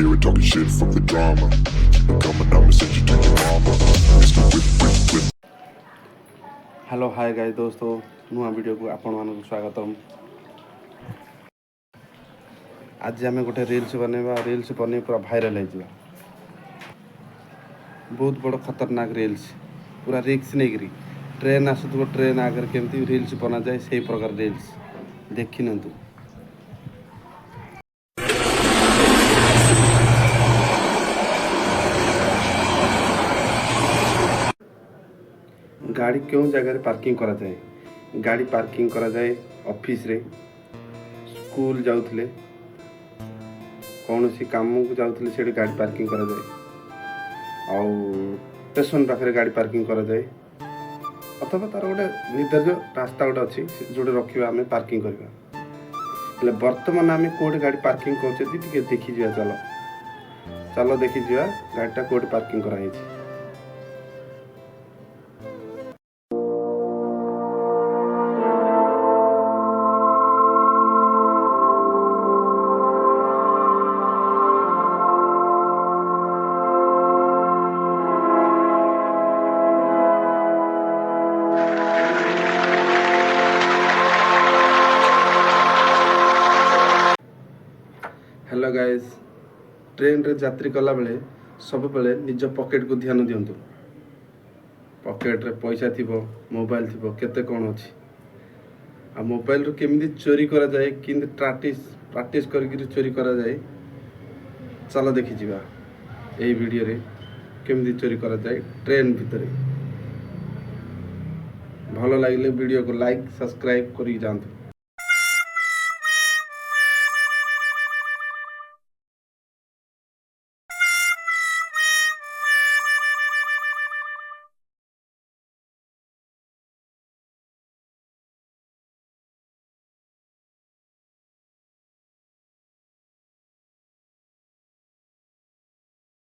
hear it talking shit from the drama. Keep it coming, I'ma send you to your mama. Mr. Whip. Hello hi guys दोस्तों नुआ video को आपण मानक स्वागतम। आज आम गोटे रील्स बनवा रील्स बन पूरा भाइराल हो बहुत बड़ खतरनाक रील्स पूरा रिक्स नहीं ट्रेन आसुव ट्रेन आगे केमती रील्स बना जाए से प्रकार रील्स देखी न गाड़ी क्यों जगह पार्किंग करा जाए गाड़ी पार्किंग करा जाए ऑफिस रे स्कूल जाउथले कौन सी काम को जाउथले से गाड़ी पार्किंग करा जाए आउ स्टेशन पाखे गाड़ी पार्किंग करा जाए अथवा तार गोटे निर्धारित रास्ता गोटे अच्छी जो रखा आम पार्किंग करवा बर्तमान आम कौटे गाड़ी पार्किंग कर देखी जा चलो चलो देखी जा गाड़ीटा कौटे पार्किंग कराई। हेलो गाइस ट्रेन रे यात्री कला बेले सब बेले निज पॉकेट को ध्यान दियंतु पॉकेट रे पैसा थिबो मोबाइल थिबो केते कोन अछि आ मोबाइल रो केमिति चोरी करा जाए किंतु प्रैक्टिस करके चोरी करा जाए चलो देखि जिबा एई वीडियो रे केमिति चोरी करा जाए ट्रेन भितरे। भलो लागिले वीडियो को लाइक सब्सक्राइब करी जानतु।